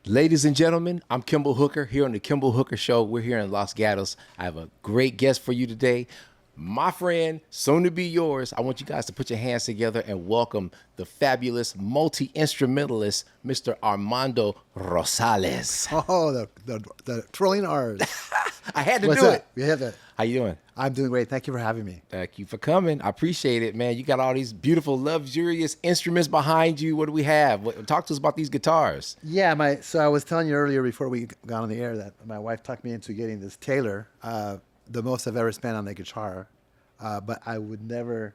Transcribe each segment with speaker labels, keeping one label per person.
Speaker 1: Ladies and gentlemen, I'm Kimball Hooker here on the Kimball Hooker Show. We're here in Los Gatos. I have a great guest for you today. My friend, soon to be yours. I want you guys to put your hands together and welcome the fabulous multi-instrumentalist, Mr. Armando Rosales.
Speaker 2: Oh, the twirling R's.
Speaker 1: I had to
Speaker 2: What's
Speaker 1: do
Speaker 2: that?
Speaker 1: it.
Speaker 2: We have that.
Speaker 1: How you doing?
Speaker 2: I'm doing great. Thank you for having me.
Speaker 1: Thank you for coming. I appreciate it, man. You got all these beautiful, luxurious instruments behind you. What do we have? Talk to us about these guitars.
Speaker 2: Yeah, so I was telling you earlier before we got on the air that my wife talked me into getting this Taylor, the most I've ever spent on a guitar, but I would never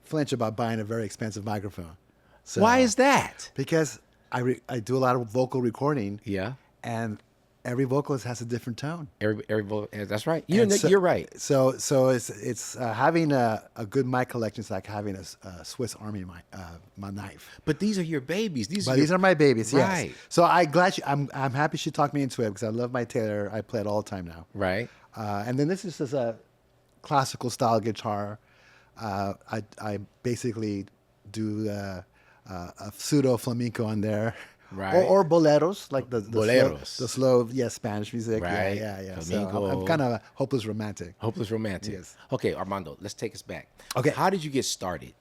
Speaker 2: flinch about buying a very expensive microphone. So,
Speaker 1: Why is that?
Speaker 2: Because I do a lot of vocal recording.
Speaker 1: Yeah.
Speaker 2: And every vocalist has a different tone.
Speaker 1: That's right. You're right.
Speaker 2: So it's having a good mic collection is like having a Swiss Army knife.
Speaker 1: But these are your babies.
Speaker 2: These are my babies.
Speaker 1: Right.
Speaker 2: Yes. So I'm happy she talked me into it because I love my Taylor. I play it all the time now.
Speaker 1: Right.
Speaker 2: And then this is just a classical style guitar. I basically do a pseudo flamenco on there.
Speaker 1: Right.
Speaker 2: Or boleros, like the
Speaker 1: boleros.
Speaker 2: the slow, Spanish music.
Speaker 1: Right.
Speaker 2: Yeah.
Speaker 1: Flamenco.
Speaker 2: So I'm kind of a hopeless romantic.
Speaker 1: Hopeless romantic.
Speaker 2: Yes.
Speaker 1: Okay, Armando, let's take us back.
Speaker 2: Okay.
Speaker 1: How did you get started?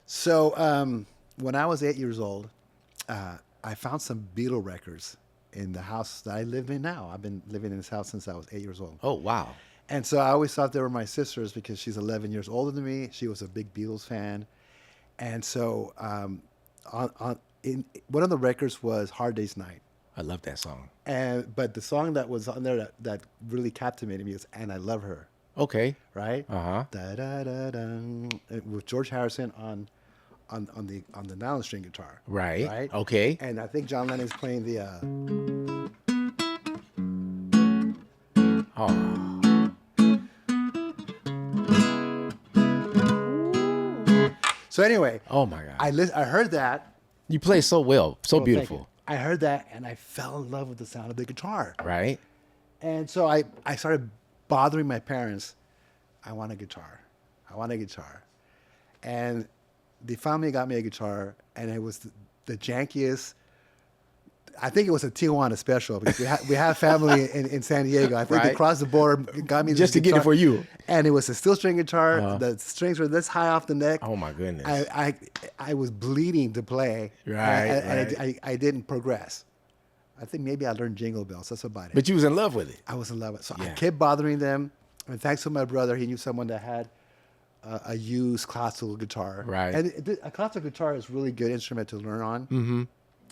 Speaker 2: So when I was 8 years old, I found some Beatle records in the house that I live in now. I've been living in this house since I was 8 years old.
Speaker 1: Oh, wow.
Speaker 2: And so I always thought they were my sisters because she's 11 years older than me. She was a big Beatles fan. And so one of the records was Hard Day's Night.
Speaker 1: I love that song.
Speaker 2: But the song that was on there that really captivated me was And I Love Her.
Speaker 1: Okay.
Speaker 2: Right?
Speaker 1: Uh-huh.
Speaker 2: Da da da da. With George Harrison on the nylon string guitar.
Speaker 1: Right.
Speaker 2: Right.
Speaker 1: Okay.
Speaker 2: And I think John Lennon's playing the.
Speaker 1: Oh.
Speaker 2: So anyway.
Speaker 1: Oh my God.
Speaker 2: I heard that.
Speaker 1: You play so well, so
Speaker 2: Well,
Speaker 1: beautiful.
Speaker 2: thank you. I heard that and I fell in love with the sound of the guitar.
Speaker 1: Right.
Speaker 2: And so I started bothering my parents. I want a guitar. I want a guitar. And they finally got me a guitar, and it was the jankiest. I think it was a Tijuana special because we have family in San Diego. I think they
Speaker 1: Right.
Speaker 2: crossed the border, got me this
Speaker 1: Just to get it
Speaker 2: guitar.
Speaker 1: for you.
Speaker 2: And it was a steel string guitar. The strings were this high off the neck.
Speaker 1: Oh my goodness.
Speaker 2: I was bleeding to play.
Speaker 1: Right,
Speaker 2: And I didn't progress. I think maybe I learned Jingle Bells. That's about it.
Speaker 1: But you was in love with it.
Speaker 2: I was in love with it. So I
Speaker 1: Yeah.
Speaker 2: kept bothering them. And thanks to my brother, he knew someone that had a used classical guitar.
Speaker 1: Right.
Speaker 2: And a classical guitar is a really good instrument to learn on. Mm-hmm.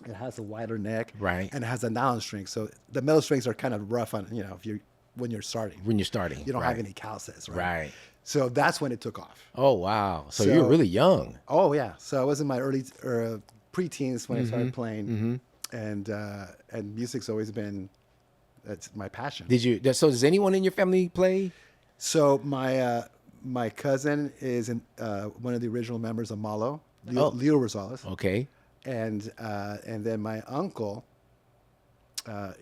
Speaker 2: It has a wider neck.
Speaker 1: Right.
Speaker 2: And it has a nylon string. So the metal strings are kind of rough on, when you're starting.
Speaker 1: When you're starting.
Speaker 2: You don't
Speaker 1: right.
Speaker 2: have any calces, right?
Speaker 1: Right.
Speaker 2: So that's when it took off.
Speaker 1: Oh wow. So you were really young.
Speaker 2: Oh, yeah. So I was in my early pre-teens when I
Speaker 1: Mm-hmm.
Speaker 2: started playing. And music's always been, that's my passion.
Speaker 1: So does anyone in your family play?
Speaker 2: So my cousin is one of the original members of Malo, Leo Rosales,
Speaker 1: Okay.
Speaker 2: and then my uncle,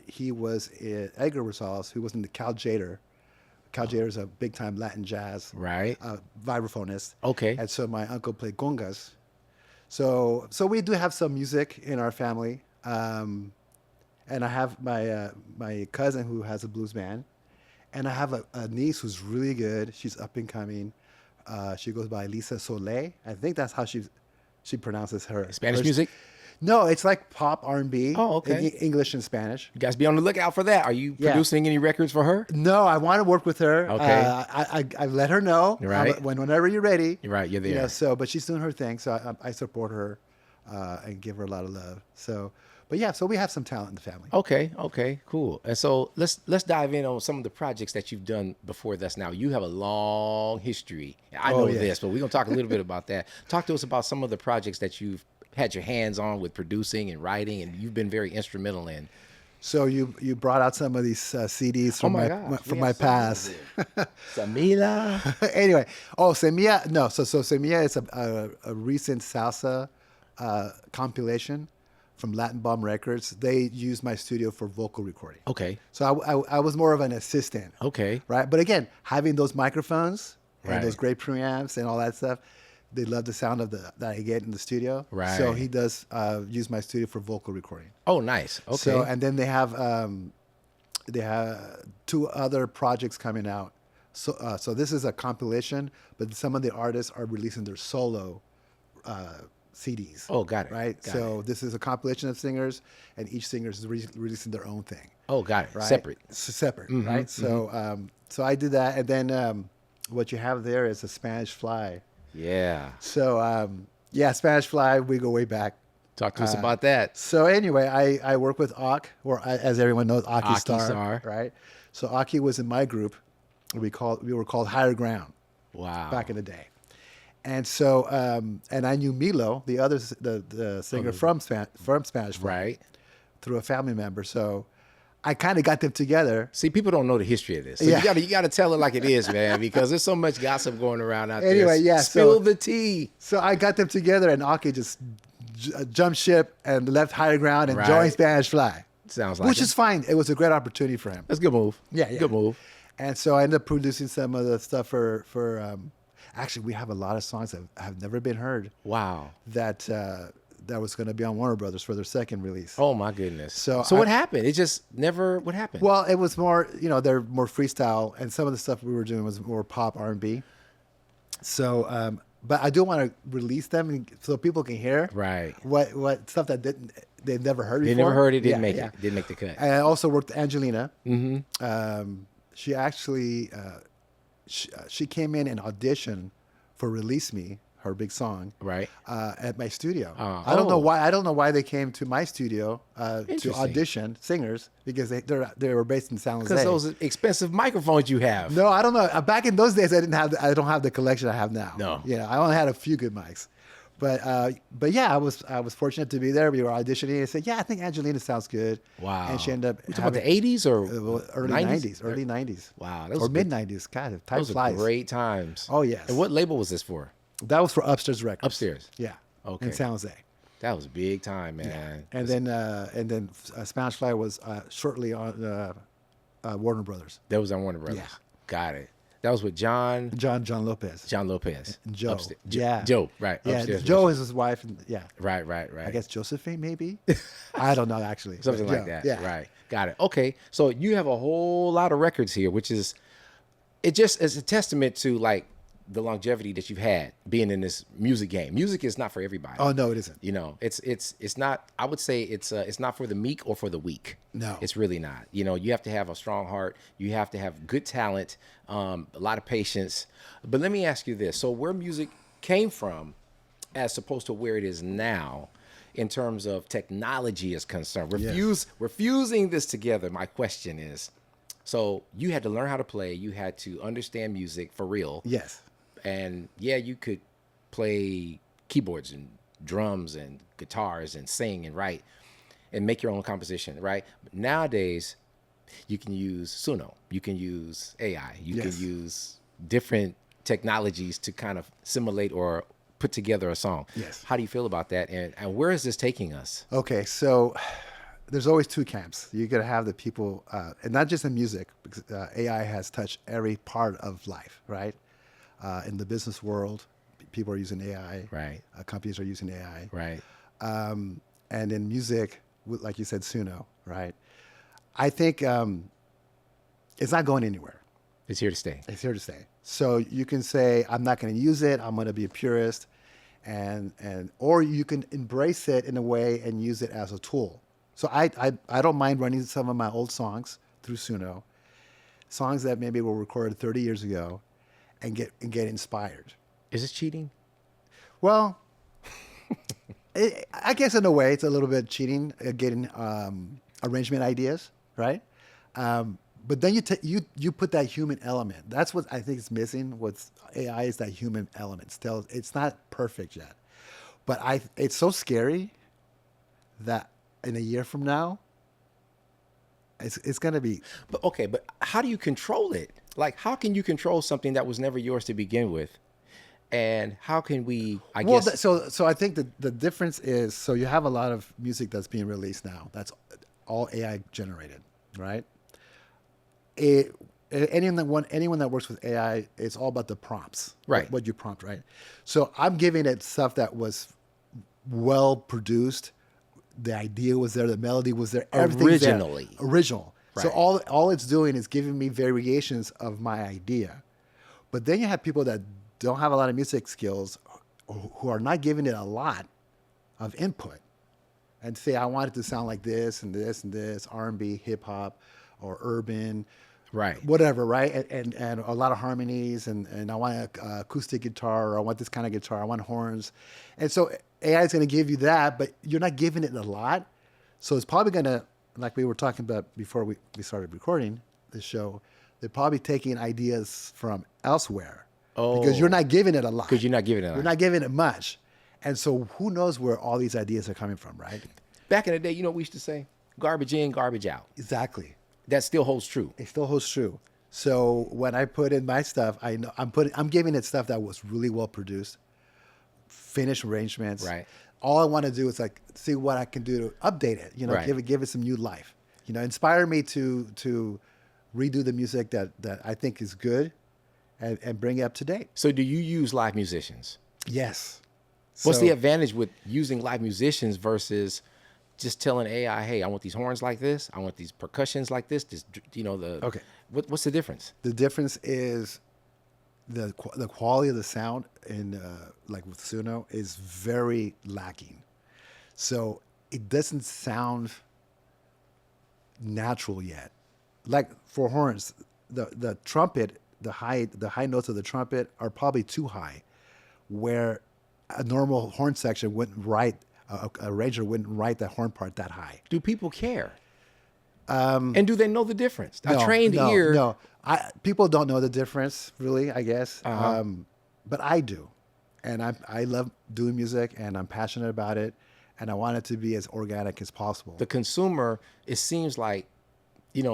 Speaker 2: he was Edgar Rosales, who was in the Cal Jader. Cal Jader is a big time Latin jazz
Speaker 1: Right.
Speaker 2: vibraphonist.
Speaker 1: Okay.
Speaker 2: And so my uncle played congas. So we do have some music in our family, and I have my cousin who has a blues band. And I have a niece who's really good. She's up and coming. She goes by Lisa Soleil. I think that's how she pronounces her.
Speaker 1: Spanish music?
Speaker 2: No, it's like pop R&B.
Speaker 1: Oh, okay.
Speaker 2: English and Spanish.
Speaker 1: You guys be on the lookout for that. Are you
Speaker 2: Yeah.
Speaker 1: producing any records for her?
Speaker 2: No, I want to work with her.
Speaker 1: Okay.
Speaker 2: I let her know.
Speaker 1: Right.
Speaker 2: Whenever you're ready.
Speaker 1: Right, you're there.
Speaker 2: But she's doing her thing. So I support her and give her a lot of love. So we have some talent in the family.
Speaker 1: Okay, cool. And so let's dive in on some of the projects that you've done before this. Now you have a long history. I know
Speaker 2: yeah.
Speaker 1: this, but we're gonna talk a little bit about that. Talk to us about some of the projects that you've had your hands on with producing and writing, and you've been very instrumental in.
Speaker 2: So you brought out some of these CDs from my past.
Speaker 1: Samila.
Speaker 2: Anyway, Semilla. No, so Semilla is a recent salsa compilation from Latin Bomb Records. They used my studio for vocal recording.
Speaker 1: Okay.
Speaker 2: So I was more of an assistant.
Speaker 1: Okay.
Speaker 2: Right. But again, having those microphones
Speaker 1: Right.
Speaker 2: and those great preamps and all that stuff, they love the sound of that I get in the studio.
Speaker 1: Right.
Speaker 2: So he does use my studio for vocal recording.
Speaker 1: Oh, nice. Okay.
Speaker 2: So and then they have two other projects coming out. So this is a compilation, but some of the artists are releasing their solo CDs.
Speaker 1: Oh, got it.
Speaker 2: Right.
Speaker 1: Got
Speaker 2: So this is a compilation of singers, and each singer is releasing their own thing.
Speaker 1: Oh, got it.
Speaker 2: Right?
Speaker 1: Separate.
Speaker 2: Separate. Right. So I did that, and then what you have there is a Spanish Fly.
Speaker 1: Yeah.
Speaker 2: So yeah, Spanish Fly. We go way back.
Speaker 1: Talk to us about that.
Speaker 2: So anyway, I work with Ak, or as everyone knows, Aki
Speaker 1: Aki
Speaker 2: Star,
Speaker 1: Star.
Speaker 2: right? So Aki was in my group. We were called Higher Ground
Speaker 1: Wow.
Speaker 2: back in the day, and so and I knew Milo, the singer from Spanish Fly,
Speaker 1: Right.
Speaker 2: through a family member. So I kind of got them together.
Speaker 1: See, people don't know the history of this. So
Speaker 2: Yeah.
Speaker 1: you gotta tell it like it is, man, because there's so much gossip going around out there.
Speaker 2: Anyway, yeah,
Speaker 1: Spill
Speaker 2: so-
Speaker 1: the tea.
Speaker 2: So I got them together, and Aki just jumped ship and left Higher Ground and
Speaker 1: Right.
Speaker 2: joined Spanish Fly,
Speaker 1: Sounds like
Speaker 2: which
Speaker 1: it.
Speaker 2: is fine. It was a great opportunity for him.
Speaker 1: That's a good move.
Speaker 2: Yeah, yeah.
Speaker 1: Good move.
Speaker 2: And so I ended up producing some of the stuff for actually, we have a lot of songs that have never been heard
Speaker 1: Wow.
Speaker 2: that was going to be on Warner Brothers for their second release.
Speaker 1: Oh my goodness.
Speaker 2: So
Speaker 1: what happened? It just never. What happened?
Speaker 2: Well, it was more, they're more freestyle, and some of the stuff we were doing was more pop R&B. So, but I do want to release them so people can hear
Speaker 1: Right.
Speaker 2: what stuff that they've never heard
Speaker 1: They
Speaker 2: before.
Speaker 1: never heard it. Didn't
Speaker 2: Yeah,
Speaker 1: make
Speaker 2: yeah.
Speaker 1: it. Didn't make the cut.
Speaker 2: And I also worked with Angelina. Mm-hmm. She actually she came in and auditioned for "Release Me," her big song,
Speaker 1: Right.
Speaker 2: at my studio.
Speaker 1: Oh.
Speaker 2: I don't know why. I don't know why they came to my studio to
Speaker 1: Interesting.
Speaker 2: audition singers, because they were based in San Jose.
Speaker 1: Because those expensive microphones you have.
Speaker 2: No, I don't know. Back in those days, I don't have the collection I have now.
Speaker 1: No.
Speaker 2: Yeah, I only had a few good mics. But yeah, I was fortunate to be there. We were auditioning. I said, yeah, I think Angelina sounds good.
Speaker 1: Wow.
Speaker 2: And she ended up
Speaker 1: You talking about the 80s or
Speaker 2: early 90s, early 90s.
Speaker 1: Wow, those
Speaker 2: or
Speaker 1: are
Speaker 2: mid
Speaker 1: good-
Speaker 2: 90s. God, time
Speaker 1: Those are
Speaker 2: flies.
Speaker 1: great times.
Speaker 2: Oh, yes.
Speaker 1: And what label was this for?
Speaker 2: That was for Upstairs Records.
Speaker 1: Upstairs.
Speaker 2: Yeah.
Speaker 1: Okay.
Speaker 2: In San Jose.
Speaker 1: That was a big time, man.
Speaker 2: And then Spanish Fly was shortly on Warner Brothers.
Speaker 1: That was on Warner Brothers.
Speaker 2: Yeah.
Speaker 1: Got it. That was with John
Speaker 2: Lopez.
Speaker 1: John Lopez.
Speaker 2: And Joe.
Speaker 1: Yeah. Joe, right.
Speaker 2: Yeah,
Speaker 1: Upstairs
Speaker 2: Joe
Speaker 1: Records.
Speaker 2: is his wife. And yeah.
Speaker 1: Right.
Speaker 2: I guess Josephine, maybe. I don't know, actually.
Speaker 1: Something
Speaker 2: But
Speaker 1: like
Speaker 2: Joe,
Speaker 1: that.
Speaker 2: Yeah.
Speaker 1: Right. Got it. Okay. So you have a whole lot of records here, which is, it just is a testament to like the longevity that you've had being in this music game. Music is not for everybody.
Speaker 2: Oh, no, it isn't.
Speaker 1: You know, it's not. I would say it's not for the meek or for the weak.
Speaker 2: No.
Speaker 1: It's really not. You know, you have to have a strong heart. You have to have good talent, a lot of patience. But let me ask you this: so where music came from, as opposed to where it is now, in terms of technology is concerned, we're fusing this together. My question is, so you had to learn how to play. You had to understand music for real.
Speaker 2: Yes.
Speaker 1: And yeah, you could play keyboards and drums and guitars and sing and write and make your own composition, right? But nowadays, you can use Suno, you can use AI, you
Speaker 2: Yes.
Speaker 1: can use different technologies to kind of simulate or put together a song.
Speaker 2: Yes.
Speaker 1: How do you feel about that? And where is this taking us?
Speaker 2: Okay, so there's always two camps. You got to have the people, and not just in music, because AI has touched every part of life, right? In the business world, people are using AI.
Speaker 1: Right.
Speaker 2: Companies are using AI.
Speaker 1: Right.
Speaker 2: And in music, like you said, Suno, right? I think it's not going anywhere.
Speaker 1: It's here to stay.
Speaker 2: It's here to stay. So you can say, I'm not going to use it. I'm going to be a purist, or you can embrace it in a way and use it as a tool. So I don't mind running some of my old songs through Suno, songs that maybe were recorded 30 years ago, and get inspired.
Speaker 1: Is this cheating?
Speaker 2: Well, I guess in a way it's a little bit cheating, getting arrangement ideas, right? But then you put that human element. That's what I think is missing with AI, is that human element. Still, it's not perfect yet. But it's so scary that in a year from now, it's going to be.
Speaker 1: But okay, but how do you control it? Like, how can you control something that was never yours to begin with? And how can we, I guess...
Speaker 2: So I think the difference is, so you have a lot of music that's being released now. That's all AI generated, right? anyone that works with AI, it's all about the prompts,
Speaker 1: Right.
Speaker 2: What you prompt, right? So I'm giving it stuff that was well produced. The idea was there, the melody was there, everything's there.
Speaker 1: Originally.
Speaker 2: Original. So
Speaker 1: Right.
Speaker 2: all it's doing is giving me variations of my idea. But then you have people that don't have a lot of music skills, who are not giving it a lot of input, and say, I want it to sound like this and this and this, R&B, hip hop, or urban,
Speaker 1: Right.
Speaker 2: whatever, right? And a lot of harmonies, and I want an acoustic guitar, or I want this kind of guitar, I want horns. And so AI is going to give you that, but you're not giving it a lot. So it's probably going to, like we were talking about before we started recording this show, they're probably taking ideas from elsewhere. Because you're not giving it a lot.
Speaker 1: Because you're not giving it a lot.
Speaker 2: You're not giving it much. And so who knows where all these ideas are coming from, right?
Speaker 1: Back in the day, you know what we used to say? Garbage in, garbage out.
Speaker 2: Exactly.
Speaker 1: That still holds true.
Speaker 2: It still holds true. So when I put in my stuff, I know I'm giving it stuff that was really well produced, finished arrangements.
Speaker 1: Right.
Speaker 2: All I want to do is like see what I can do to update it. You know,
Speaker 1: Right.
Speaker 2: give it some new life. You know, inspire me to redo the music that I think is good, and bring it up to date.
Speaker 1: So do you use live musicians?
Speaker 2: Yes.
Speaker 1: What's
Speaker 2: So-
Speaker 1: the advantage with using live musicians versus just telling AI, hey, I want these horns like this. I want these percussions like this.
Speaker 2: Okay.
Speaker 1: What's the difference?
Speaker 2: The difference is the quality of the sound in like with Suno is very lacking. So it doesn't sound natural yet. Like for horns, the trumpet, the high notes of the trumpet are probably too high, where a normal horn section wouldn't write, a arranger wouldn't write that horn part that high.
Speaker 1: Do people care? And do they know the difference? A
Speaker 2: No,
Speaker 1: trained
Speaker 2: no,
Speaker 1: ear.
Speaker 2: No, people don't know the difference, really, I guess.
Speaker 1: Uh-huh.
Speaker 2: But I do. And I love doing music, and I'm passionate about it, and I want it to be as organic as possible.
Speaker 1: The consumer, it seems like,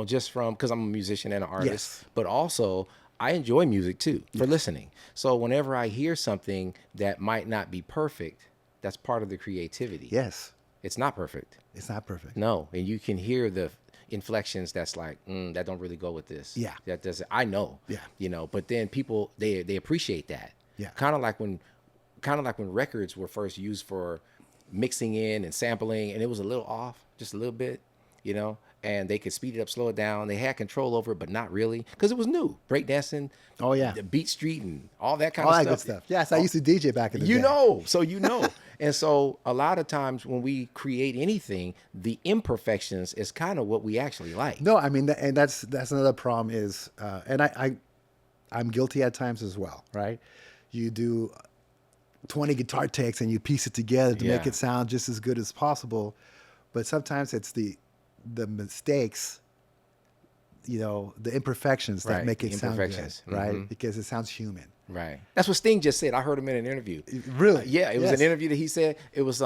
Speaker 1: just from, because I'm a musician and an artist,
Speaker 2: Yes.
Speaker 1: but also I enjoy music too for listening. So whenever I hear something that might not be perfect, that's part of the creativity.
Speaker 2: Yes,
Speaker 1: It's not perfect.
Speaker 2: it's not perfect.
Speaker 1: No. And you can hear the inflections that's like, that don't really go with this.
Speaker 2: Yeah.
Speaker 1: That doesn't, I know.
Speaker 2: Yeah.
Speaker 1: But then people, they appreciate that.
Speaker 2: Yeah.
Speaker 1: Kind of like when records were first used for mixing in and sampling, and it was a little off, just a little bit, and they could speed it up, slow it down. They had control over it, but not really, because it was new. Breakdancing,
Speaker 2: Oh, yeah.
Speaker 1: the Beat Street, and all that kind
Speaker 2: All
Speaker 1: of
Speaker 2: that
Speaker 1: stuff.
Speaker 2: good stuff. Yes, I used to DJ back in the day.
Speaker 1: So And so a lot of times when we create anything, the imperfections is kind of what we actually like.
Speaker 2: No, I mean, and that's another problem is, and I'm guilty at times as well, right? You do 20 guitar takes and you piece it together to make
Speaker 1: Yeah.
Speaker 2: it sound just as good as possible, but sometimes it's the mistakes, the imperfections that
Speaker 1: Right,
Speaker 2: make it
Speaker 1: the
Speaker 2: sound good,
Speaker 1: imperfections.
Speaker 2: right?
Speaker 1: Mhm.
Speaker 2: Because it sounds human.
Speaker 1: Right. That's what Sting just said. I heard him in an interview.
Speaker 2: Really?
Speaker 1: Yeah, it was
Speaker 2: Yes.
Speaker 1: an interview that he said. It was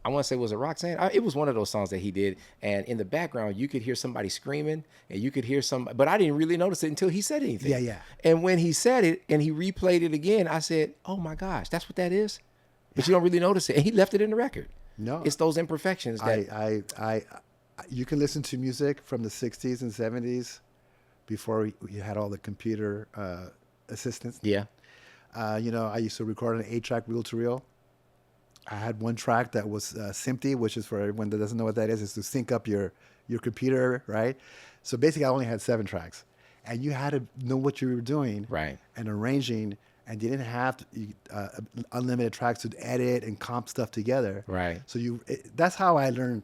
Speaker 1: I want to say, was it Roxanne? It was one of those songs that he did, and in the background you could hear somebody screaming, and you could hear somebody, but I didn't really notice it until he said anything.
Speaker 2: Yeah.
Speaker 1: And when he said it and he replayed it again, I said, "Oh my gosh, that's what that is." But you don't really notice it, and he left it in the record.
Speaker 2: No.
Speaker 1: It's those imperfections that
Speaker 2: I you can listen to music from the 60s and 70s before you had all the computer assistance.
Speaker 1: yeah.
Speaker 2: I used to record an 8-track reel-to-reel. I had one track that was SMPTE, which is for everyone that doesn't know what that is to sync up your computer, right? So basically, I only had 7 tracks, and you had to know what you were doing,
Speaker 1: Right.
Speaker 2: and arranging, and you didn't have unlimited tracks to edit and comp stuff together,
Speaker 1: Right.
Speaker 2: So that's how I learned,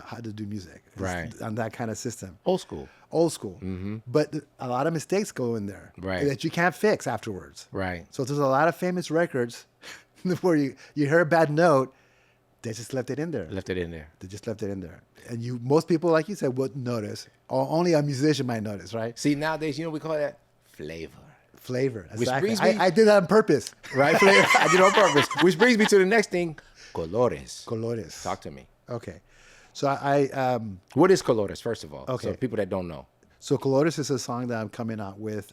Speaker 2: how to do music, is
Speaker 1: Right.
Speaker 2: on that kind of system.
Speaker 1: Old school.
Speaker 2: Old school, but a lot of mistakes go in there,
Speaker 1: Right.
Speaker 2: that you can't fix afterwards.
Speaker 1: Right.
Speaker 2: So there's a lot of famous records where you hear a bad note, they just left it in there.
Speaker 1: Left it in there.
Speaker 2: They just left it in there, and most people, like you said, wouldn't notice. Or only a musician might notice, right?
Speaker 1: See, nowadays, we call that flavor.
Speaker 2: Flavor.
Speaker 1: Which
Speaker 2: Exactly.
Speaker 1: brings me-
Speaker 2: I did that on purpose.
Speaker 1: Right? Flavor. I did it on purpose. Which brings me to the next thing, colores.
Speaker 2: Colores.
Speaker 1: Talk to me.
Speaker 2: Okay. So I
Speaker 1: What is colores, first of all?
Speaker 2: Okay.
Speaker 1: So people that don't know.
Speaker 2: so Colores is a song that I'm coming out with.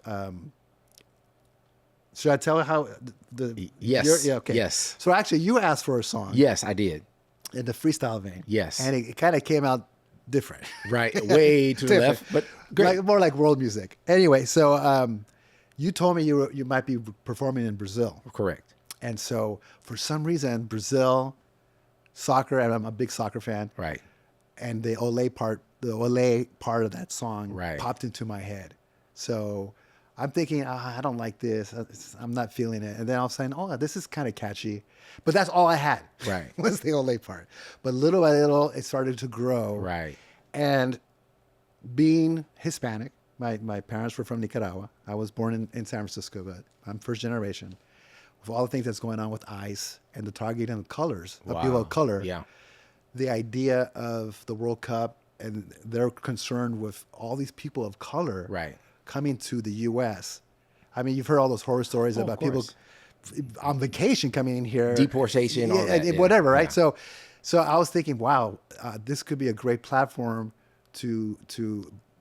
Speaker 2: Should I tell how the
Speaker 1: Yes.
Speaker 2: yeah, okay.
Speaker 1: Yes.
Speaker 2: So actually, you asked for a song
Speaker 1: Yes, I did.
Speaker 2: in the freestyle vein.
Speaker 1: Yes.
Speaker 2: And it kind of came out different.
Speaker 1: Right. Way to the
Speaker 2: Different.
Speaker 1: left, but great.
Speaker 2: Like more like world music. Anyway, so you told me you might be performing in Brazil,
Speaker 1: Correct.
Speaker 2: and so for some reason Brazil soccer, and I'm a big soccer fan,
Speaker 1: Right.
Speaker 2: and the Ole part of that song
Speaker 1: Right.
Speaker 2: popped into my head. So I'm thinking, I don't like this. I'm not feeling it. And then I was saying, oh, this is kind of catchy. But that's all I had.
Speaker 1: Right.
Speaker 2: Was the Ole part. But little by little, it started to grow.
Speaker 1: Right.
Speaker 2: And being Hispanic, my parents were from Nicaragua. I was born in San Francisco, but I'm first generation. With all the things that's going on with ICE and the targeting of colors, of people
Speaker 1: Wow.
Speaker 2: of color,
Speaker 1: Yeah.
Speaker 2: the idea of the World Cup and they're concerned with all these people of color
Speaker 1: Right.
Speaker 2: coming to the U.S. I mean, you've heard all those horror stories
Speaker 1: Oh,
Speaker 2: about
Speaker 1: of
Speaker 2: people
Speaker 1: course.
Speaker 2: on vacation coming in here,
Speaker 1: Deportation, all that, yeah.
Speaker 2: whatever, right?
Speaker 1: Yeah.
Speaker 2: So I was thinking, wow, this could be a great platform to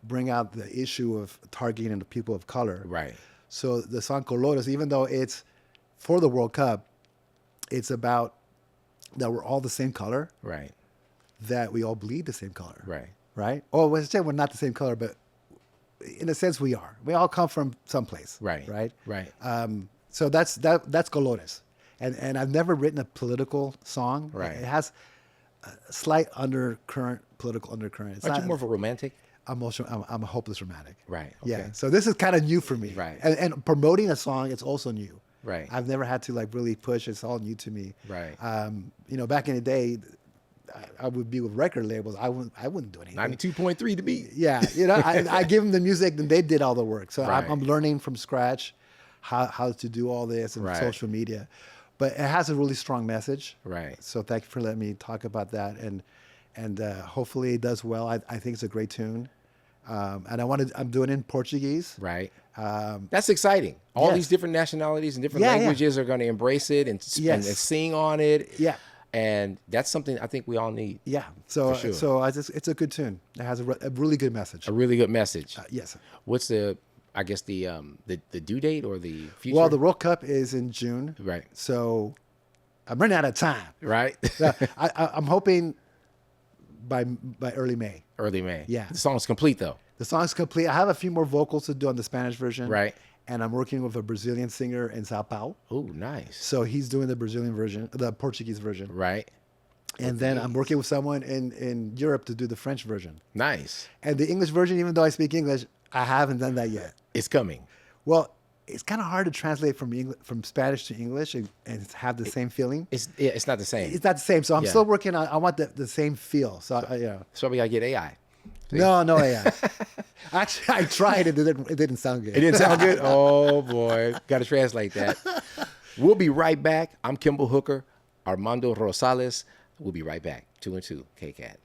Speaker 2: bring out the issue of targeting the people of color.
Speaker 1: Right.
Speaker 2: So the song Colores, even though it's for the World Cup, it's about that we're all the same color,
Speaker 1: Right.
Speaker 2: that we all bleed the same color.
Speaker 1: Right.
Speaker 2: Right? Or let's say we're not the same color, but in a sense we are. We all come from someplace.
Speaker 1: Right.
Speaker 2: Right?
Speaker 1: Right.
Speaker 2: So that's Colores. And I've never written a political song.
Speaker 1: Right.
Speaker 2: It has a slight political undercurrent. It's
Speaker 1: Aren't you
Speaker 2: not
Speaker 1: more of a romantic?
Speaker 2: emotional. I'm a hopeless romantic.
Speaker 1: Right.
Speaker 2: Yeah.
Speaker 1: Okay.
Speaker 2: So this is kind of new for me.
Speaker 1: Right.
Speaker 2: And promoting a song, it's also new.
Speaker 1: Right.
Speaker 2: I've never had to like really push. It's all new to me.
Speaker 1: Right.
Speaker 2: Back in the day, I would be with record labels. I wouldn't do anything.
Speaker 1: 92.3 to beat.
Speaker 2: Yeah, I give them the music, and they did all the work. So
Speaker 1: Right.
Speaker 2: I'm learning from scratch how to do all this and
Speaker 1: Right.
Speaker 2: social media. But it has a really strong message.
Speaker 1: Right.
Speaker 2: So thank you for letting me talk about that, and hopefully it does well. I think it's a great tune, and I'm doing it in Portuguese.
Speaker 1: Right. That's exciting. All
Speaker 2: Yes.
Speaker 1: these different nationalities and different
Speaker 2: Yeah, yeah.
Speaker 1: languages are going to embrace it and
Speaker 2: Yes.
Speaker 1: sing on it.
Speaker 2: Yeah.
Speaker 1: And that's something I think we all need.
Speaker 2: Yeah. So
Speaker 1: For sure.
Speaker 2: so it's a good tune. It has a really good message.
Speaker 1: A really good message.
Speaker 2: Yes.
Speaker 1: What's the due date or the future?
Speaker 2: Well, the World Cup is in June.
Speaker 1: Right.
Speaker 2: So I'm running out of time.
Speaker 1: Right.
Speaker 2: I'm hoping by early May.
Speaker 1: Early May.
Speaker 2: Yeah.
Speaker 1: The song's complete though.
Speaker 2: The song's complete. I have a few more vocals to do on the Spanish version.
Speaker 1: Right.
Speaker 2: And I'm working with a Brazilian singer in Sao Paulo.
Speaker 1: Oh, nice.
Speaker 2: So he's doing the Brazilian version, the Portuguese version.
Speaker 1: Right.
Speaker 2: And then I'm working with someone in Europe to do the French version.
Speaker 1: Nice.
Speaker 2: And the English version, even though I speak English, I haven't done that yet.
Speaker 1: It's coming.
Speaker 2: Well, it's kind of hard to translate from Spanish to English and have the same feeling.
Speaker 1: It's not the same.
Speaker 2: It's not the same. So I'm
Speaker 1: Yeah.
Speaker 2: still working on. I want the same feel. So
Speaker 1: So we gotta get AI.
Speaker 2: no, yeah. Actually, I tried. It didn't sound good.
Speaker 1: It didn't sound good? Oh, boy. Got to translate that. We'll be right back. I'm Kimball Hooker, Armando Rosales. We'll be right back. 2 and 2, KCAT.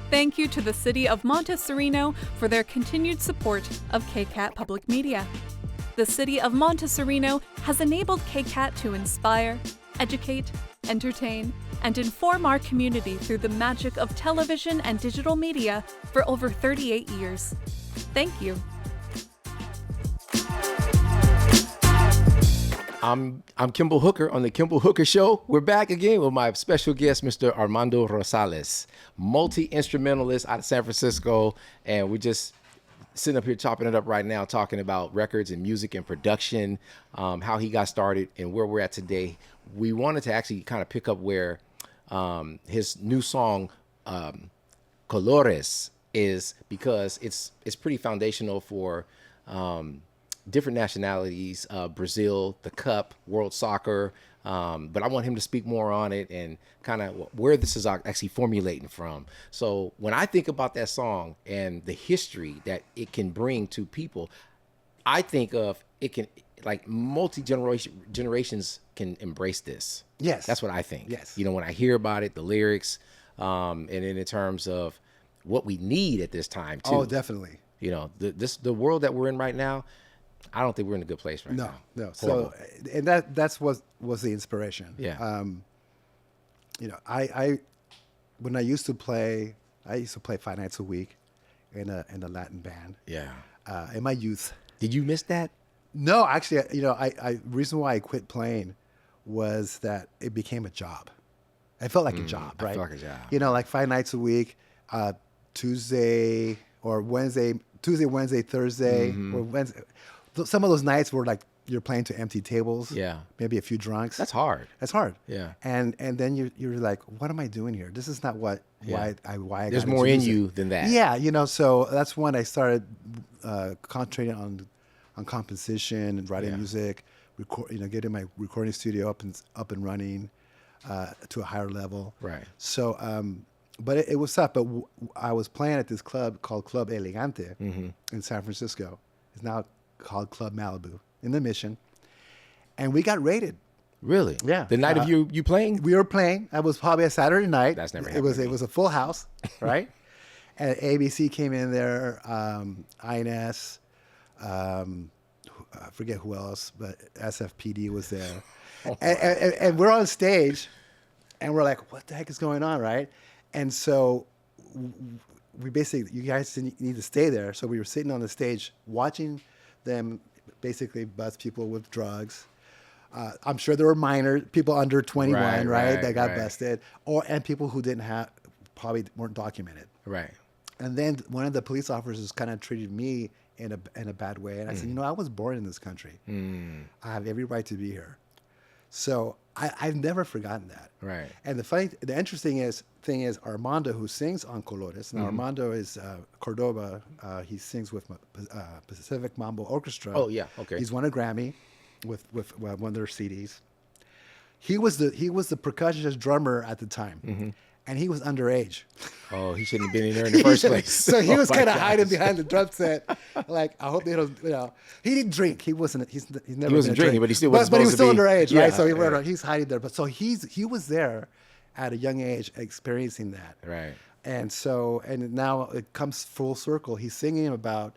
Speaker 3: Thank you to the City of Montessorino for their continued support of KCAT Public Media. The City of Montessorino has enabled KCAT to inspire, educate, entertain, and inform our community through the magic of television and digital media for over 38 years. Thank you.
Speaker 1: I'm Kimball Hooker on the Kimball Hooker Show. We're back again with my special guest, Mr. Armando Rosales, multi-instrumentalist out of San Francisco, and we're just sitting up here chopping it up right now, talking about records and music and production, how he got started and where we're at today. We wanted to actually kind of pick up where his new song, Colores, is, because it's pretty foundational for different nationalities, Brazil, the Cup, World Soccer. But I want him to speak more on it and kind of where this is actually formulating from. So when I think about that song and the history that it can bring to people, I think of it can, like, generations can embrace this.
Speaker 2: Yes.
Speaker 1: That's what I think.
Speaker 2: Yes.
Speaker 1: You know, when I hear about it, the lyrics, and then in terms of what we need at this time too.
Speaker 2: Oh, definitely.
Speaker 1: You know, the world that we're in right now, I don't think we're in a good place right now.
Speaker 2: No.
Speaker 1: Horrible.
Speaker 2: So, and that's what was the inspiration.
Speaker 1: Yeah.
Speaker 2: I when I used to play 5 nights a week in a Latin band.
Speaker 1: Yeah.
Speaker 2: In my youth,
Speaker 1: Did you miss that?
Speaker 2: No, actually, I reason why I quit playing was that it became a job. It felt like a job, right?
Speaker 1: I feel like a job.
Speaker 2: Like 5 nights a week, Tuesday or Wednesday, Wednesday, Thursday, or Wednesday. Some of those nights were like you're playing to empty tables.
Speaker 1: Yeah.
Speaker 2: Maybe a few drunks.
Speaker 1: That's hard.
Speaker 2: That's hard.
Speaker 1: Yeah.
Speaker 2: And then you're like, what am I doing here? This is not why I
Speaker 1: There's
Speaker 2: got
Speaker 1: more
Speaker 2: into
Speaker 1: in
Speaker 2: music.
Speaker 1: you than that.
Speaker 2: Yeah, so that's when I started concentrating on composition and writing music, getting my recording studio up and running to a higher level.
Speaker 1: Right.
Speaker 2: So, but it was tough. But I was playing at this club called Club Elegante in San Francisco. It's now called Club Malibu in the Mission, and we got raided.
Speaker 1: Really?
Speaker 2: Yeah.
Speaker 1: The night of you playing?
Speaker 2: We were playing. It was probably a Saturday night.
Speaker 1: That's never
Speaker 2: It was
Speaker 1: happened to me.
Speaker 2: it was a full house, right? And ABC came in there. INS. I forget who else, but SFPD was there. And we're on stage, and we're like, what the heck is going on, right? And so we basically, you guys need to stay there. So we were sitting on the stage watching them basically bust people with drugs. I'm sure there were minor people under 21, right, that got busted, and people who probably weren't documented.
Speaker 1: Right.
Speaker 2: And then one of the police officers kind of treated me in a bad way, and I said, I was born in this country. I have every right to be here. So I've never forgotten that.
Speaker 1: Right.
Speaker 2: And the interesting thing is Armando, who sings on Colores. Now Armando is Cordoba. He sings with Pacific Mambo Orchestra.
Speaker 1: Oh yeah. Okay.
Speaker 2: He's won a Grammy with one of their CDs. He was the percussionist drummer at the time, and he was underage.
Speaker 1: Oh, he shouldn't have been in there in the first place.
Speaker 2: So he was
Speaker 1: my
Speaker 2: kind of
Speaker 1: gosh.
Speaker 2: hiding behind the drum set. Like, I hope they don't, he didn't drink. He wasn't, he's never
Speaker 1: He wasn't
Speaker 2: been a
Speaker 1: drinking,
Speaker 2: drink.
Speaker 1: but he still wasn't
Speaker 2: But he was still
Speaker 1: supposed to
Speaker 2: underage,
Speaker 1: be.
Speaker 2: right?
Speaker 1: Yeah,
Speaker 2: So
Speaker 1: yeah.
Speaker 2: he's hiding there. But so he was there at a young age experiencing that.
Speaker 1: Right.
Speaker 2: And so, and now it comes full circle. He's singing about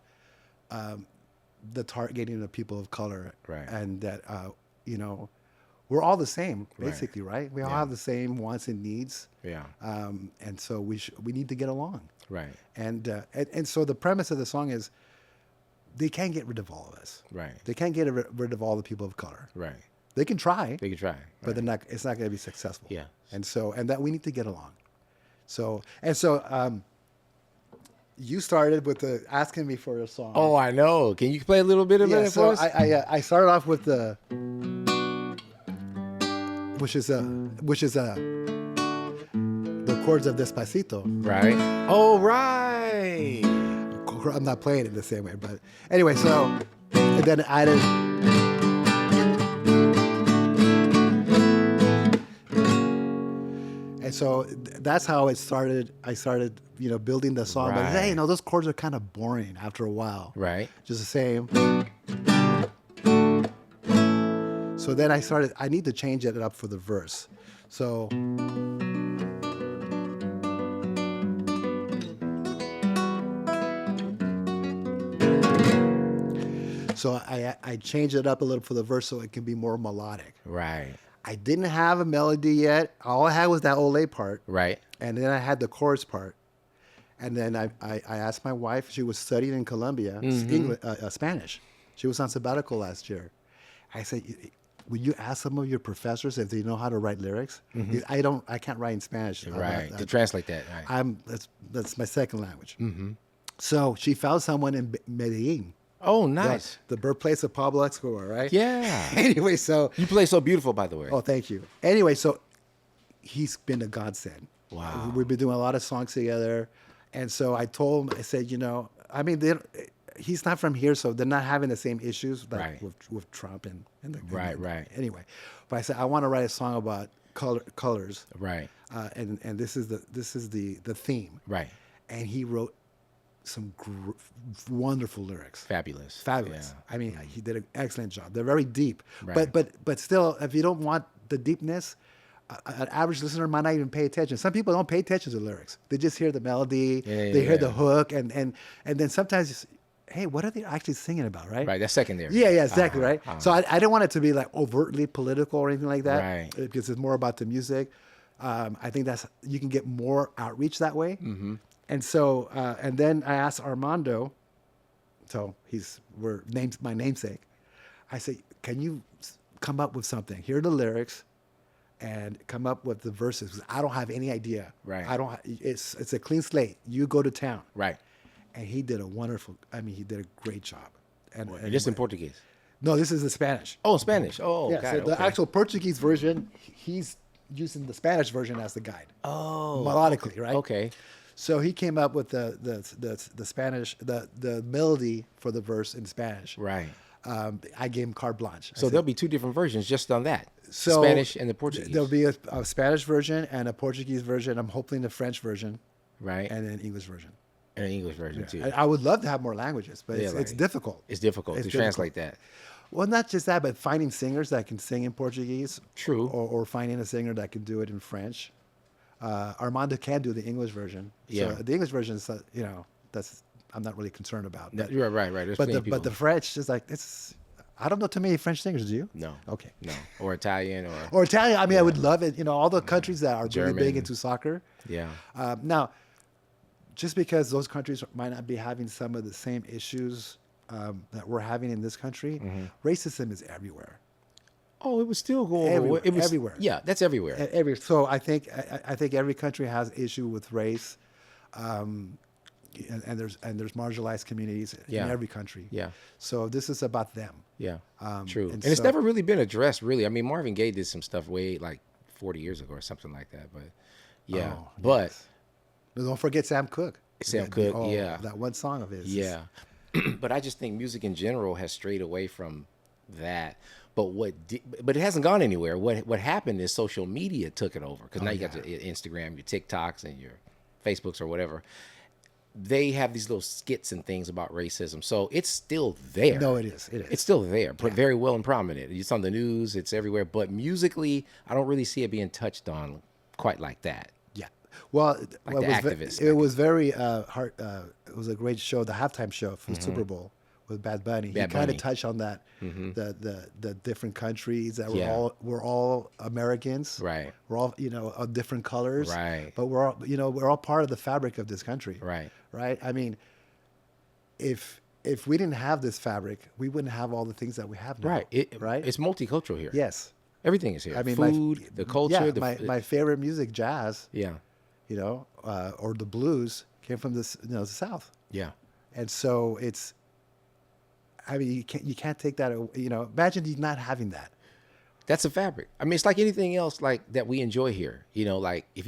Speaker 2: the targeting of people of color.
Speaker 1: Right.
Speaker 2: And that, we're all the same, basically, right? We all have the same wants and needs.
Speaker 1: Yeah.
Speaker 2: And so we need to get along.
Speaker 1: Right.
Speaker 2: And so the premise of the song is they can't get rid of all of us.
Speaker 1: Right.
Speaker 2: They can't get rid of all the people of color.
Speaker 1: Right.
Speaker 2: They can try,
Speaker 1: They could try.
Speaker 2: but they're not. It's not going to be successful.
Speaker 1: Yeah.
Speaker 2: And that we need to get along. So you started with asking me for a song.
Speaker 1: Oh, I know. Can you play a little bit of it
Speaker 2: So
Speaker 1: for us?
Speaker 2: I started off with which is the chords of Despacito.
Speaker 1: Right. Oh, right.
Speaker 2: I'm not playing it the same way, but anyway, so, and then I added, and so that's how it started. I started, building the song, but hey,
Speaker 1: Right.
Speaker 2: those chords are kind of boring after a while.
Speaker 1: Right.
Speaker 2: Just the same. So then I need to change it up for the verse. So. So I changed it up a little for the verse so it can be more melodic.
Speaker 1: Right.
Speaker 2: I didn't have a melody yet. All I had was that ole part.
Speaker 1: Right.
Speaker 2: And then I had the chorus part. And then I asked my wife, she was studying in Colombia, Spanish. She was on sabbatical last year. I said, would you ask some of your professors if they know how to write lyrics? I can't write in Spanish.
Speaker 1: Right. To translate that. Right.
Speaker 2: That's my second language. So she found someone in Medellin.
Speaker 1: Oh, nice.
Speaker 2: The birthplace of Pablo Escobar, right?
Speaker 1: Yeah.
Speaker 2: Anyway, so.
Speaker 1: You play so beautiful, by the way.
Speaker 2: Oh, thank you. Anyway, so he's been a godsend.
Speaker 1: Wow.
Speaker 2: We've been doing a lot of songs together. And so I told him, I said, he's not from here, so they're not having the same issues like
Speaker 1: Right.
Speaker 2: with Trump and
Speaker 1: Right.
Speaker 2: Anyway, but I said, I want to write a song about colors.
Speaker 1: Right.
Speaker 2: And this is the theme.
Speaker 1: Right.
Speaker 2: And he wrote some wonderful lyrics.
Speaker 1: Fabulous.
Speaker 2: Fabulous.
Speaker 1: Yeah.
Speaker 2: I mean, he did an excellent job. They're very deep,
Speaker 1: Right.
Speaker 2: but still, if you don't want the deepness, an average listener might not even pay attention. Some people don't pay attention to the lyrics; they just hear the melody, they hear the hook, and then sometimes, hey, what are they actually singing about, right?
Speaker 1: Right. That's secondary.
Speaker 2: Yeah, exactly, right. So I didn't want it to be like overtly political or anything like that,
Speaker 1: Right.
Speaker 2: Because it's more about the music. I think you can get more outreach that way. And so, and then I asked Armando so we're named my namesake. I say, can you come up with something? Here are the lyrics, and come up with the verses. 'Cause I don't have any idea.
Speaker 1: Right.
Speaker 2: It's a clean slate. You go to town.
Speaker 1: Right.
Speaker 2: And he did he did a great job. And
Speaker 1: Just in Portuguese.
Speaker 2: no, this is the Spanish.
Speaker 1: Oh, Spanish. Oh,
Speaker 2: Yeah,
Speaker 1: got
Speaker 2: so
Speaker 1: it.
Speaker 2: the
Speaker 1: Okay.
Speaker 2: actual Portuguese version, he's using the Spanish version as the guide.
Speaker 1: Oh,
Speaker 2: melodically, right?
Speaker 1: Okay.
Speaker 2: So he came up with the Spanish, the melody for the verse in Spanish.
Speaker 1: Right.
Speaker 2: I gave him carte blanche. I
Speaker 1: So
Speaker 2: said,
Speaker 1: there'll be two different versions just on that.
Speaker 2: so
Speaker 1: Spanish and the Portuguese.
Speaker 2: There'll be a Spanish version and a Portuguese version. I'm hoping the French version
Speaker 1: right.
Speaker 2: and an English version.
Speaker 1: And an English version too.
Speaker 2: I would love to have more languages, but
Speaker 1: Yeah,
Speaker 2: it's
Speaker 1: right.
Speaker 2: difficult.
Speaker 1: It's difficult to translate that.
Speaker 2: Well, not just that, but finding singers that can sing in Portuguese.
Speaker 1: True.
Speaker 2: Or finding a singer that can do it in French. Armando can do the English version.
Speaker 1: Yeah.
Speaker 2: So the English version is, that's I'm not really concerned about. But,
Speaker 1: Right. There's
Speaker 2: but
Speaker 1: plenty
Speaker 2: the
Speaker 1: of people.
Speaker 2: but the French is like it's. I don't know too many French singers. Do you?
Speaker 1: No.
Speaker 2: Okay.
Speaker 1: No. Or Italian or
Speaker 2: Or Italian. I mean, I would love it. All the countries that are really big
Speaker 1: German.
Speaker 2: into soccer.
Speaker 1: yeah.
Speaker 2: Now, just because those countries might not be having some of the same issues that we're having in this country,
Speaker 1: Mm-hmm.
Speaker 2: racism is everywhere.
Speaker 1: Oh, it was still going
Speaker 2: Everywhere,
Speaker 1: It was
Speaker 2: everywhere.
Speaker 1: Yeah, that's everywhere.
Speaker 2: So I think every country has issue with race, and there's marginalized communities
Speaker 1: Yeah.
Speaker 2: in every country.
Speaker 1: Yeah.
Speaker 2: So this is about them.
Speaker 1: Yeah. True.
Speaker 2: and
Speaker 1: And it's
Speaker 2: so-
Speaker 1: never really been addressed, really. I mean, Marvin Gaye did some stuff way like 40 years ago or something like that. But yeah.
Speaker 2: Oh,
Speaker 1: but
Speaker 2: yes. But don't forget Sam Cooke.
Speaker 1: Sam Cooke, yeah.
Speaker 2: That one song of his.
Speaker 1: yeah. But I just think music in general has strayed away from that. But but it hasn't gone anywhere. What happened is social media took it over because now you got your Instagram, your TikToks, and your Facebooks or whatever. They have these little skits and things about racism, so it's still there.
Speaker 2: No, it is. It is.
Speaker 1: It's still there, but very well and prominent. It's on the news. It's everywhere. But musically, I don't really see it being touched on quite like that.
Speaker 2: Yeah. Well,
Speaker 1: Like
Speaker 2: well,
Speaker 1: the
Speaker 2: it was
Speaker 1: activists
Speaker 2: it was very hard. It was a great show, the halftime show for the Super Bowl with Bad Bunny.
Speaker 1: Mm-hmm. Bad
Speaker 2: He kind
Speaker 1: Bunny.
Speaker 2: of touched on that, the different countries that
Speaker 1: Yeah.
Speaker 2: we're all Americans.
Speaker 1: Right.
Speaker 2: We're all of different colors.
Speaker 1: Right.
Speaker 2: But we're all part of the fabric of this country.
Speaker 1: Right.
Speaker 2: Right. I mean, if we didn't have this fabric, we wouldn't have all the things that we have now.
Speaker 1: Right.
Speaker 2: Right.
Speaker 1: It's multicultural here.
Speaker 2: Yes.
Speaker 1: Everything is here.
Speaker 2: I mean,
Speaker 1: food, the culture.
Speaker 2: Yeah, my favorite music, jazz.
Speaker 1: yeah.
Speaker 2: Or the blues came from this, the South.
Speaker 1: Yeah.
Speaker 2: And so you can't take that, imagine you not having that.
Speaker 1: That's a fabric. I mean, it's like anything else like that we enjoy here. Like if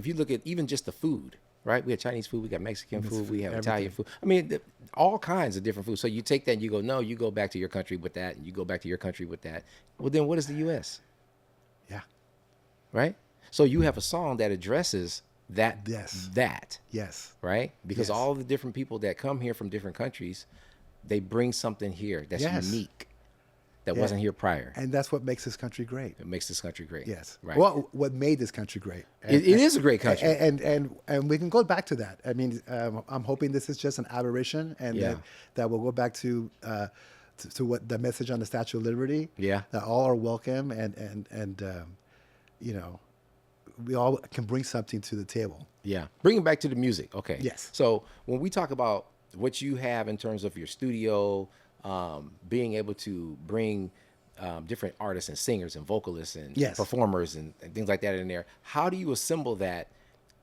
Speaker 1: you look at even just the food, right? We have Chinese food, we got Mexican food, we have Italian food. I mean, all kinds of different food. So you take that and you go, no, you go back to your country with that, and you go back to your country with that. Well, then what is the U.S.?
Speaker 2: Yeah.
Speaker 1: Right? So you have a song that addresses that.
Speaker 2: Yes.
Speaker 1: That.
Speaker 2: Yes.
Speaker 1: Right? Because
Speaker 2: Yes.
Speaker 1: all the different people that come here from different countries, they bring something here that's
Speaker 2: Yes.
Speaker 1: unique that
Speaker 2: Yeah.
Speaker 1: wasn't here prior.
Speaker 2: And that's what makes this country great.
Speaker 1: It makes this country great.
Speaker 2: Yes.
Speaker 1: Right.
Speaker 2: Well, what made this country great?
Speaker 1: It is a great country.
Speaker 2: And we can go back to that. I mean, I'm hoping this is just an aberration, and
Speaker 1: Yeah.
Speaker 2: that we'll go back to what the message on the Statue of Liberty.
Speaker 1: Yeah.
Speaker 2: That all are welcome, and we all can bring something to the table.
Speaker 1: Yeah. Bring it back to the music. Okay.
Speaker 2: Yes.
Speaker 1: So when we talk about what you have in terms of your studio, being able to bring different artists and singers and vocalists and
Speaker 2: Yes.
Speaker 1: performers and things like that in there, how do you assemble that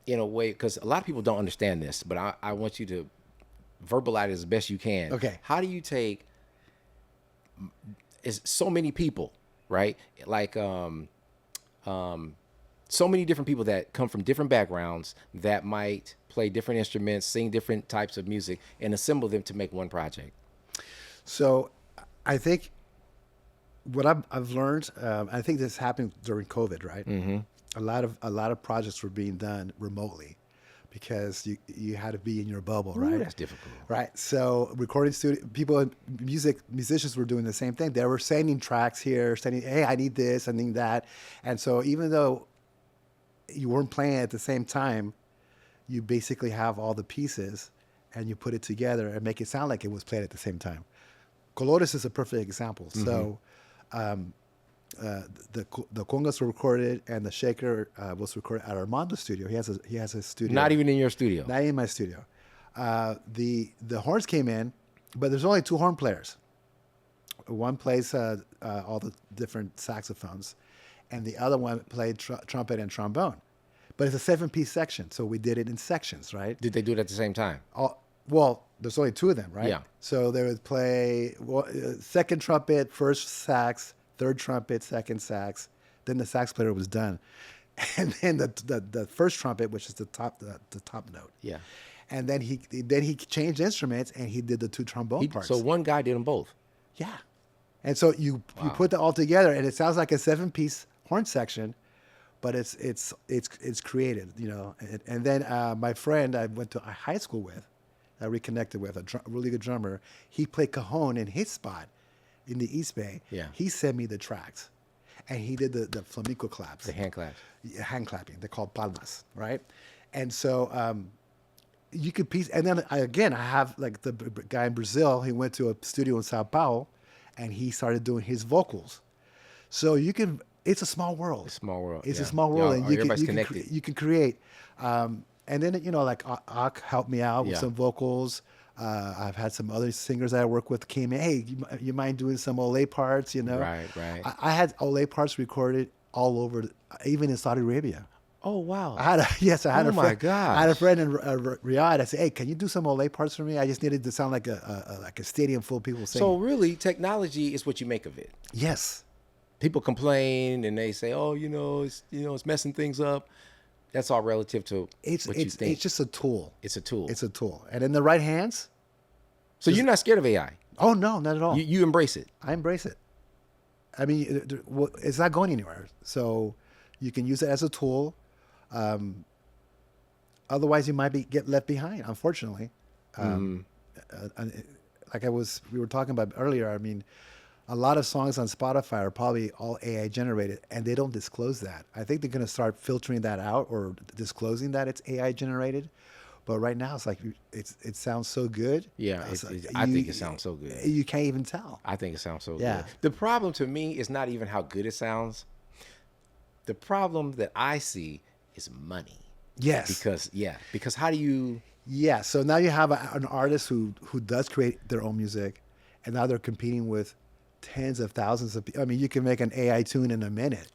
Speaker 1: in a way? Because a lot of people don't understand this, but I want you to verbalize it as best you can.
Speaker 2: Okay.
Speaker 1: How do you take so many people, right? Like so many different people that come from different backgrounds that might play different instruments, sing different types of music, and assemble them to make one project.
Speaker 2: So I think what I've learned, I think this happened during COVID, right? Mm-hmm. A lot of projects were being done remotely because you had to be in your bubble, right?
Speaker 1: Ooh, that's difficult.
Speaker 2: Right. So recording studio people, musicians were doing the same thing. They were sending tracks here, saying, "Hey, I need this, I need that," and so even though you weren't playing at the same time, you basically have all the pieces and you put it together and make it sound like it was played at the same time. Colores is a perfect example.
Speaker 1: Mm-hmm.
Speaker 2: So the congas were recorded and the shaker was recorded at Armando's studio. He has a studio.
Speaker 1: Not even in your studio.
Speaker 2: Not in my studio. The horns came in but there's only two horn players. One plays all the different saxophones, and the other one played trumpet and trombone. But it's a 7-piece section, so we did it in sections, right?
Speaker 1: Did they do it at the same time?
Speaker 2: Well, there's only two of them, right?
Speaker 1: Yeah.
Speaker 2: So they would play second trumpet, first sax, third trumpet, second sax. Then the sax player was done, and then the first trumpet, which is the top note.
Speaker 1: Yeah.
Speaker 2: And then he changed instruments and he did the two trombone parts.
Speaker 1: So one guy did them both.
Speaker 2: Yeah. And so you put that all together, and it sounds like a 7-piece horn section, but it's created, you know. And then my friend I went to high school with, I reconnected with, a really good drummer. He played cajon in his spot in the East Bay.
Speaker 1: Yeah.
Speaker 2: He sent me the tracks, and he did the flamenco claps.
Speaker 1: The hand claps.
Speaker 2: Hand clapping. They're called palmas, right? And so you could piece. And then I have like the guy in Brazil. He went to a studio in Sao Paulo, and he started doing his vocals. So you can. It's a small world.
Speaker 1: It's a small world.
Speaker 2: It's
Speaker 1: yeah.
Speaker 2: a small world, and
Speaker 1: everybody's connected.
Speaker 2: You can create. And then like Ak helped me out with
Speaker 1: Yeah.
Speaker 2: some vocals. I've had some other singers that I work with came in. Hey, you mind doing some Olay parts? You know.
Speaker 1: Right.
Speaker 2: I had Olay parts recorded all over, even in Saudi Arabia.
Speaker 1: Oh wow.
Speaker 2: I had a
Speaker 1: Oh, my gosh.
Speaker 2: I had a friend in Riyadh. I said, "Hey, can you do some Olay parts for me? I just needed to sound like a stadium full of people singing."
Speaker 1: So really, technology is what you make of it.
Speaker 2: Yes,
Speaker 1: People complain and they say, "Oh, it's messing things up." That's all relative to what you think.
Speaker 2: it's just a tool.
Speaker 1: It's a tool.
Speaker 2: It's a tool, and in the right hands.
Speaker 1: So you're not scared of AI.
Speaker 2: Oh no, not at all.
Speaker 1: You embrace it.
Speaker 2: I embrace it. I mean, it's not going anywhere. So you can use it as a tool. Otherwise, you might get left behind, unfortunately. Like we were talking about earlier, I mean, a lot of songs on Spotify are probably all AI generated, and they don't disclose that. I think they're going to start filtering that out or disclosing that it's AI generated. But right now, it's like it sounds so good.
Speaker 1: Yeah, I think it sounds so good.
Speaker 2: You can't even tell.
Speaker 1: I think it sounds so
Speaker 2: Yeah.
Speaker 1: good. The problem to me is not even how good it sounds. The problem that I see is money.
Speaker 2: Yes.
Speaker 1: Because how do you?
Speaker 2: Yeah. So now you have an artist who does create their own music, and now they're competing with tens of thousands of people. I mean, you can make an AI tune in a minute,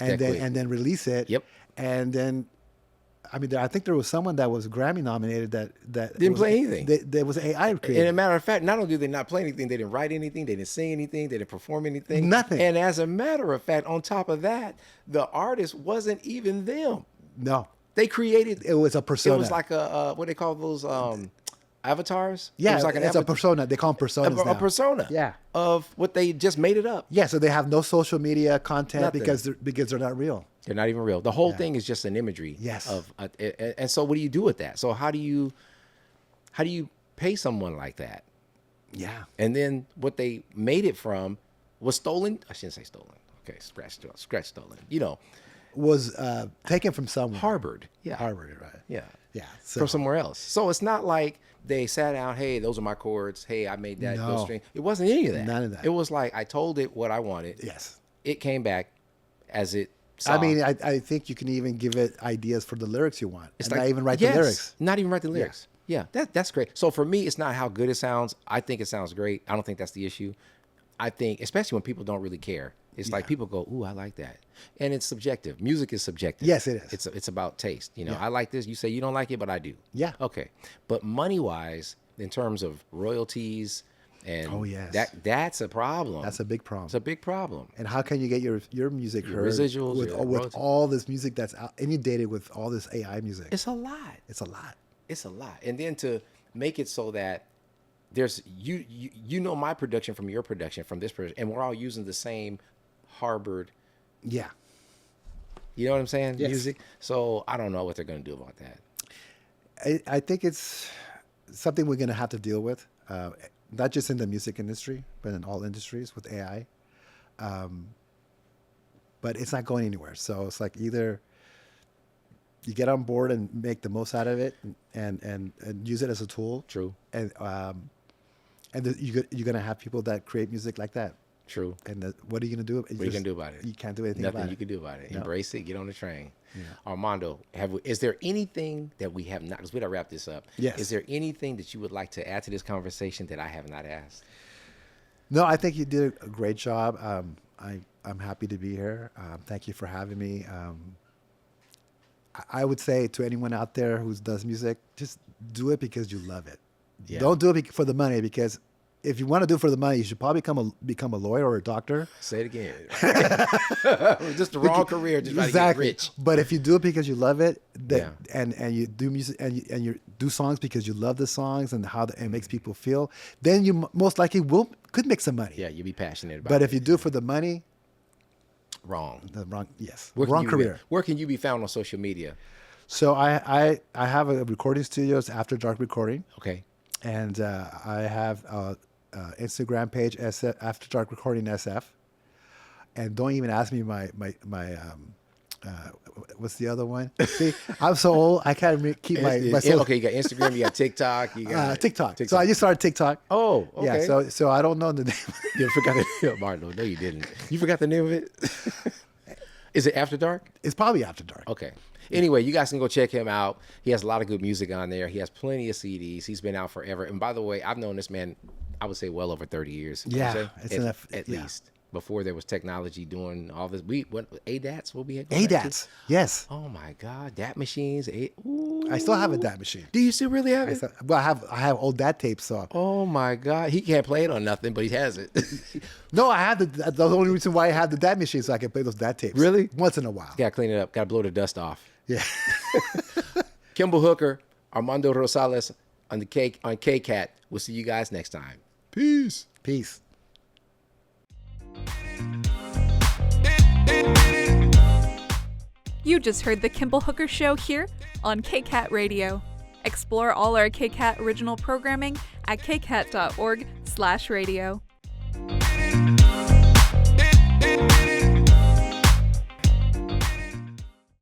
Speaker 2: and then release it.
Speaker 1: Yep.
Speaker 2: And then, I mean, I think there was someone that was Grammy nominated that
Speaker 1: Didn't play anything.
Speaker 2: There was AI created.
Speaker 1: And a matter of fact, not only did they not play anything, they didn't write anything, they didn't sing anything, they didn't perform anything.
Speaker 2: Nothing.
Speaker 1: And as a matter of fact, on top of that, the artist wasn't even them.
Speaker 2: No,
Speaker 1: They created.
Speaker 2: it was a persona.
Speaker 1: It was like a what they call those avatars.
Speaker 2: Yeah,
Speaker 1: it was like
Speaker 2: it's a persona. They call them personas
Speaker 1: a
Speaker 2: now.
Speaker 1: persona.
Speaker 2: Yeah.
Speaker 1: Of what they just made it up.
Speaker 2: Yeah, so they have no social media content
Speaker 1: Nothing.
Speaker 2: because they're not real.
Speaker 1: They're not even real. The whole thing is just an imagery.
Speaker 2: Yes.
Speaker 1: Of and so what do you do with that? So how do you pay someone like that?
Speaker 2: Yeah.
Speaker 1: And then what they made it from was stolen. I shouldn't say stolen. Okay, scratch stolen.
Speaker 2: Was taken from somewhere.
Speaker 1: Harvard. Yeah.
Speaker 2: Harvard, right?
Speaker 1: Yeah.
Speaker 2: Yeah. So,
Speaker 1: From somewhere else. So it's not like they sat down, hey, those are my chords. Hey, I made that
Speaker 2: No.
Speaker 1: string. It wasn't any of that.
Speaker 2: None of that.
Speaker 1: It was like I told it what I wanted.
Speaker 2: yes.
Speaker 1: It came back as it saw.
Speaker 2: I mean, I think you can even give it ideas for the lyrics you want.
Speaker 1: It's
Speaker 2: and
Speaker 1: like,
Speaker 2: not even write
Speaker 1: yes,
Speaker 2: the lyrics.
Speaker 1: Not even write the lyrics. Yeah, that's great. So for me, it's not how good it sounds. I think it sounds great. I don't think that's the issue. I think, especially when people don't really care, it's like people go, "Ooh, I like that," and it's subjective. Music is subjective.
Speaker 2: Yes, it is.
Speaker 1: It's about taste.
Speaker 2: Yeah.
Speaker 1: I like this. You say you don't like it, but I do.
Speaker 2: Yeah.
Speaker 1: Okay, but money wise, in terms of royalties, and
Speaker 2: Oh, yes.
Speaker 1: that's a problem.
Speaker 2: That's a big problem.
Speaker 1: It's a big problem.
Speaker 2: And how can you get your music heard
Speaker 1: residuals,
Speaker 2: with,
Speaker 1: your
Speaker 2: with
Speaker 1: royalties.
Speaker 2: all this music that's out, inundated with all this AI music?
Speaker 1: It's a lot.
Speaker 2: It's a lot.
Speaker 1: It's a lot. And then to make it so that there's you know my production from your production from this production, and we're all using the same Harvard,
Speaker 2: Yeah.
Speaker 1: you know what I'm saying?
Speaker 2: Yes.
Speaker 1: Music. So I don't know what they're going to do about that.
Speaker 2: I think it's something we're going to have to deal with, not just in the music industry, but in all industries with AI. But it's not going anywhere. So it's like either you get on board and make the most out of it and use it as a tool.
Speaker 1: True.
Speaker 2: And you're going to have people that create music like that.
Speaker 1: True.
Speaker 2: And what are you going to do?
Speaker 1: What are you gonna do about it?
Speaker 2: You can't do anything
Speaker 1: Nothing
Speaker 2: about
Speaker 1: you
Speaker 2: it.
Speaker 1: can do about it.
Speaker 2: No.
Speaker 1: Embrace it. Get on the train.
Speaker 2: Yeah.
Speaker 1: Armando, is there anything that we have not? Because we gotta wrap this up.
Speaker 2: Yes.
Speaker 1: Is there anything that you would like to add to this conversation that I have not asked?
Speaker 2: No, I think you did a great job. I'm happy to be here. Thank you for having me. I would say to anyone out there who does music, just do it because you love it.
Speaker 1: Yeah.
Speaker 2: Don't do it for the money, because if you want to do it for the money, you should probably become a lawyer or a doctor.
Speaker 1: Say it again. Just the wrong career. Just trying to get rich.
Speaker 2: But if you do it because you love it,
Speaker 1: Yeah.
Speaker 2: and you do music and you do songs because you love the songs and how it makes people feel, then you most likely could make some money.
Speaker 1: Yeah, you'll be passionate about
Speaker 2: But
Speaker 1: it.
Speaker 2: if you do it for the money,
Speaker 1: Wrong.
Speaker 2: wrong career.
Speaker 1: Where can you be found on social media?
Speaker 2: So I have a recording studio. It's After Dark Recording,
Speaker 1: Okay.
Speaker 2: and I have a Instagram page, After Dark Recording SF. And don't even ask me my what's the other one? See, I'm so old, I can't keep my social.
Speaker 1: Okay, you got Instagram, you got TikTok, you got
Speaker 2: TikTok. So I just started TikTok.
Speaker 1: Oh, okay.
Speaker 2: Yeah. So I don't know the name.
Speaker 1: You forgot the name. Marlo, no, you didn't. You forgot the name of it? Is it After Dark?
Speaker 2: It's probably After Dark.
Speaker 1: Okay. Anyway, you guys can go check him out. He has a lot of good music on there. He has plenty of CDs. He's been out forever. And by the way, I've known this man, I would say well over 30 years.
Speaker 2: Yeah,
Speaker 1: Would you say?
Speaker 2: it's
Speaker 1: at
Speaker 2: yeah.
Speaker 1: least. Before there was technology doing all this. ADATs, what we had?
Speaker 2: ADATs, yes.
Speaker 1: Oh my God, DAT machines.
Speaker 2: I still have a DAT machine.
Speaker 1: Do you still really have it?
Speaker 2: Well, I have old DAT tapes. So
Speaker 1: Oh my God, he can't play it on nothing, but he has it.
Speaker 2: no, I have the only reason why I have the DAT machine, so I can play those DAT tapes.
Speaker 1: Really?
Speaker 2: Once in a while.
Speaker 1: Gotta clean it up. Gotta blow the dust off.
Speaker 2: Yeah.
Speaker 1: Kimball Hooker, Armando Rosales on KCAT. We'll see you guys next time. Peace.
Speaker 2: Peace.
Speaker 3: You just heard the Kimball Hooker Show here on KCAT Radio. Explore all our KCAT original programming at kcat.org/radio.